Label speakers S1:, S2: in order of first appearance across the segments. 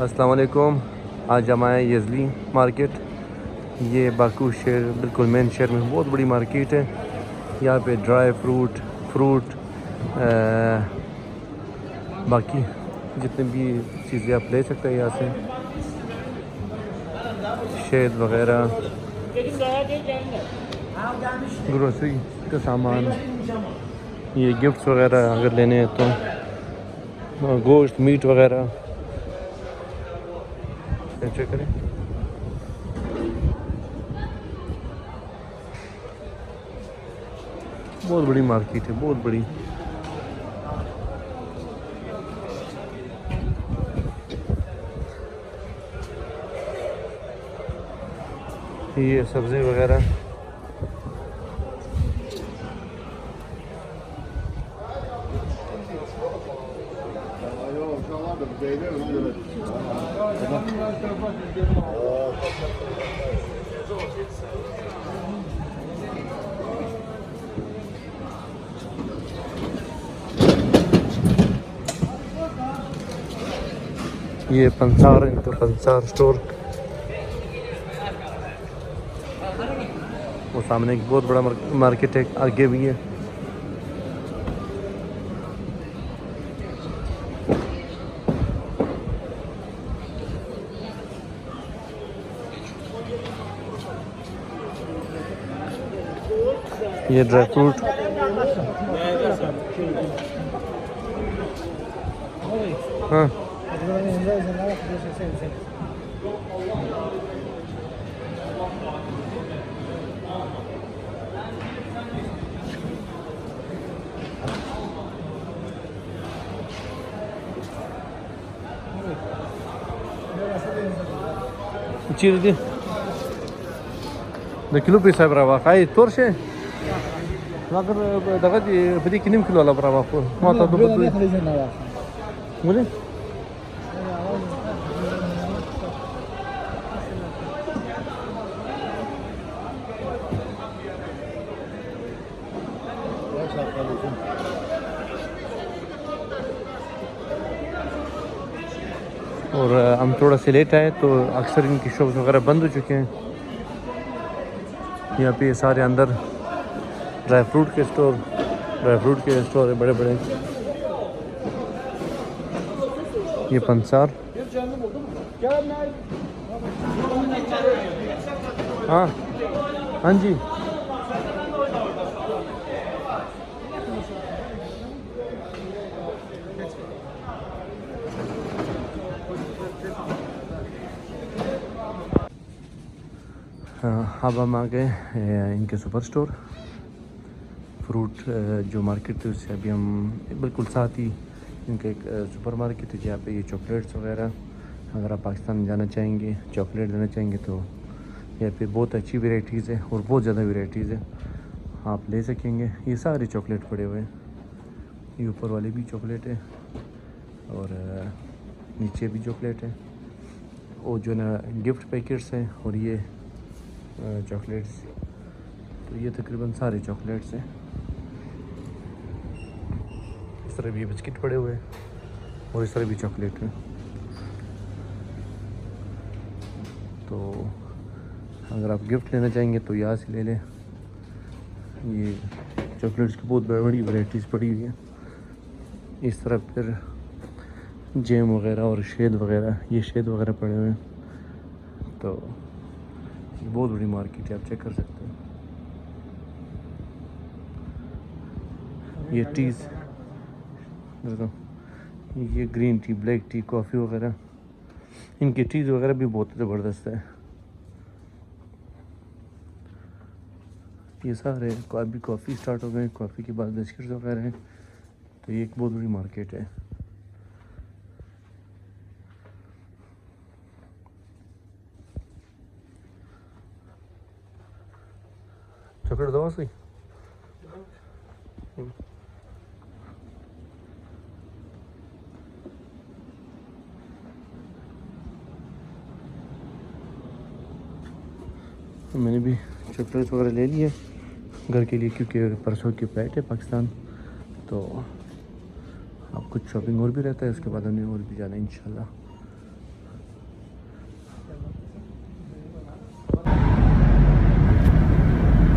S1: अस्सलाम वालेकुम। आज हम आए यज़ली मार्केट। ये बाकू शहर बिल्कुल मेन शहर में बहुत बड़ी मार्केट है। यहाँ पे ड्राई फ्रूट बाकी जितने भी चीज़ें आप ले सकते हैं यहाँ से, शहद वगैरह, ग्रोसरी का सामान, ये गिफ्ट्स वगैरह अगर लेने हैं तो, गोश्त मीट वगैरह चेक करें। बहुत बड़ी मार्केट है, बहुत बड़ी। ये सब्ज़ी वगैरह, ये पंसार है, तो पंसार स्टोर। वो सामने एक बहुत बड़ा मार्केट है, आगे भी है। ये ड्राई फ्रूट, हाँ चीज़ दे द किलो पैसा बराबर खाई तोर से अगर दगा बदी किन्हीं किलो वाला बराबर को माता तो बोले और हम थोड़ा से लेट आए तो अक्सर इनकी शॉप्स वगैरह बंद हो चुके हैं। यहाँ पे सारे अंदर ड्राई फ्रूट के स्टोर है बड़े बड़े। ये पंसार, हाँ हाँ जी, अब हम आ गए इनके सुपर स्टोर। फ्रूट जो मार्केट थी उससे अभी हम बिल्कुल साथ ही इनका एक सुपर मार्केट है जहाँ पे ये चॉकलेट्स वगैरह, अगर आप पाकिस्तान जाना चाहेंगे, चॉकलेट लेना चाहेंगे तो यहाँ पे बहुत अच्छी वैरायटीज़ है और बहुत ज़्यादा वैरायटीज़ है, आप ले सकेंगे। ये सारे चॉकलेट पड़े हुए हैं, ये ऊपर वाले भी चॉकलेट है और नीचे भी चॉकलेट है, और जो ना गिफ्ट पैकेट्स हैं, और ये चॉकलेट्स। तो ये तकरीबन सारे चॉकलेट्स हैं। इस तरह भी बिस्किट पड़े हुए हैं और इस तरह भी चॉकलेट है। तो अगर आप गिफ्ट लेना चाहेंगे तो यहाँ से ले लें। ये चॉकलेट्स की बहुत बड़ी वैरायटीज़ पड़ी हुई है। इस तरह फिर जैम वगैरह और शहद वगैरह, ये शहद वगैरह पड़े हुए हैं। तो बहुत बड़ी मार्केट है, आप चेक कर सकते हैं। ये टीज़ देखो, ये green tea, black T, coffee वगैरह, इनकी टीज़ वगैरह भी बहुत ज़बरदस्त है। ये सारे अभी कॉफ़ी स्टार्ट हो गए, कॉफ़ी के बाद बिस्किट्स वगैरह हैं। तो ये एक बहुत बड़ी मार्केट है। चॉकलेट दो सही। मैंने भी चॉकलेट वगैरह ले लिए घर के लिए, क्योंकि परसों की फ्लाइट है पाकिस्तान। तो अब कुछ शॉपिंग और भी रहता है, उसके बाद हमें और भी जाना है इंशाल्लाह।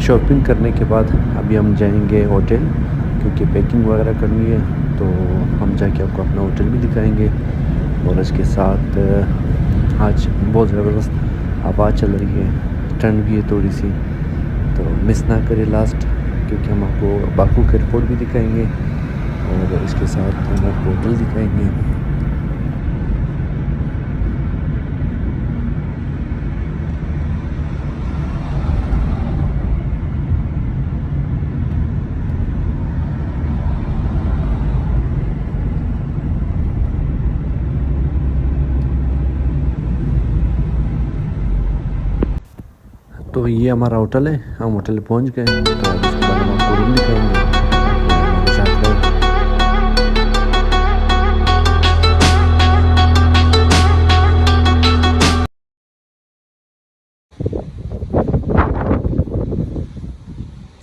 S1: शॉपिंग करने के बाद अभी हम जाएंगे होटल, क्योंकि पैकिंग वगैरह करनी है। तो हम जाके आपको अपना होटल भी दिखाएंगे। और इसके साथ आज बहुत ज़बरदस्त हवा चल रही है, ठंड भी है थोड़ी सी, तो मिस ना करें लास्ट, क्योंकि हम आपको बाकू का एयरपोर्ट भी दिखाएंगे और इसके साथ हम आपको होटल दिखाएंगे। तो ये हमारा होटल है, हम होटल पहुंच गए। तो अब इसके बाद हम आपको रूम दिखाएंगे, हमारे साथ रहे।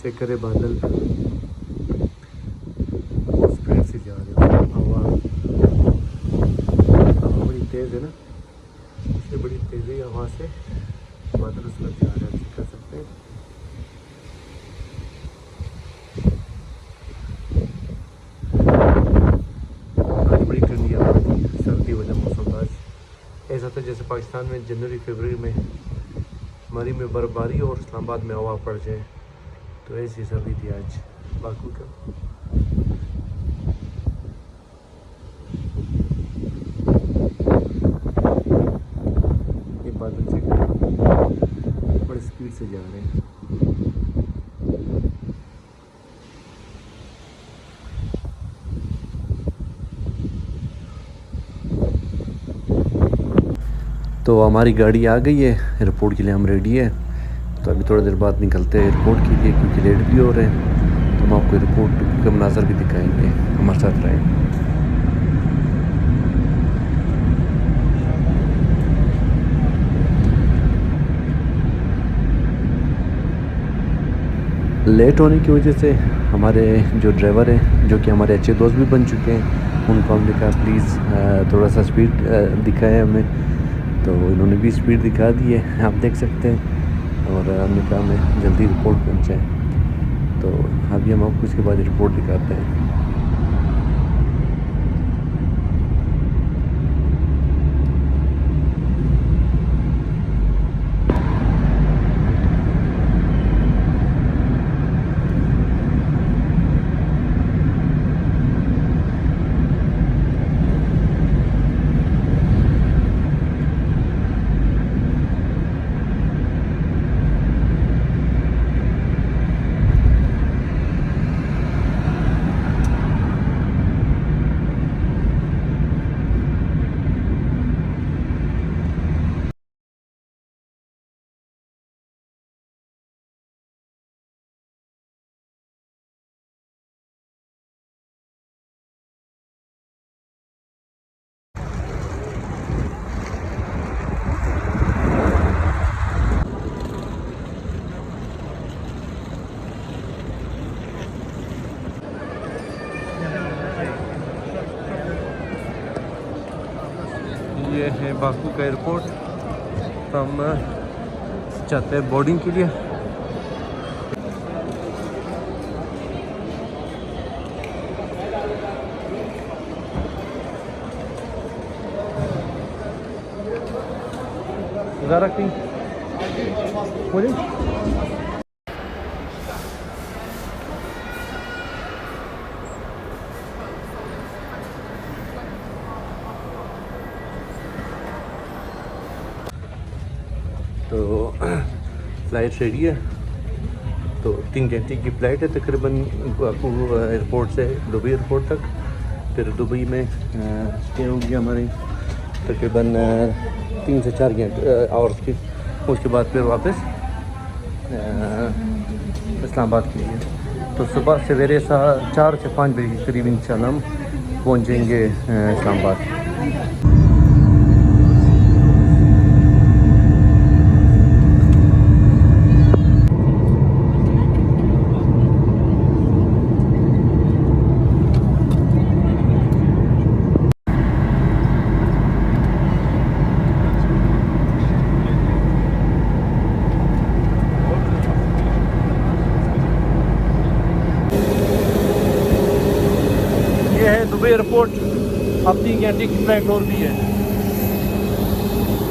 S1: चेक करें बादल, बहुत स्पीड से जा रहे हैं। हवा बड़ी तेज़ है ना, इससे बड़ी तेज़ी हवा से बादल उस पर जा रहे हैं, चेक कर सकते हैं। आज बड़ी ठंडी हवा थी, सर्दी वाला मौसम था। ऐसा था जैसे पाकिस्तान में जनवरी फरवरी में मरी में बर्फबारी और इस्लामाबाद में हवा पड़ जाए, तो ऐसी सर्दी थी आज बाकू का। ये बादल चेक बड़ी स्पीड से जा रहे हैं। तो हमारी गाड़ी आ गई है, एयरपोर्ट के लिए हम रेडी है। तो अभी थोड़ी देर बाद निकलते हैं एयरपोर्ट के लिए, क्योंकि लेट भी हो रहे हैं। तो हम आपको एयरपोर्ट का मनाज़र भी दिखाएंगे, हमारे साथ रहें। लेट होने की वजह से हमारे जो ड्राइवर हैं, जो कि हमारे अच्छे दोस्त भी बन चुके हैं, उनको हमने कहा प्लीज़ थोड़ा सा स्पीड दिखाएं हमें। तो इन्होंने भी स्पीड दिखा दी है, आप देख सकते हैं। और हमने कहा हमें जल्दी रिपोर्ट पहुंचाएं। तो अभी हम आपको उसके बाद रिपोर्ट दिखाते हैं। ये है बाकू का एयरपोर्ट। तो हम जाते हैं बोर्डिंग के लिए। ज़रा कहीं बोलिए। तो फ़्लाइट रेडी है। तो 3 घंटे की फ़्लाइट है तकरीबन बाकू एयरपोर्ट से दुबई एयरपोर्ट तक। फिर दुबई में स्टे होगी हमारी तकरीबन 3 से 4 घंटे आवर्स की। उसके बाद फिर वापस इस्लामाबाद के लिए। तो सुबह सवेरे 4 से 5 बजे के करीब इंशाल्लाह हम पहुँचेंगे इस्लामाबाद। दुबई एयरपोर्ट, अब 3 घंटे की फ्लाइट और भी है।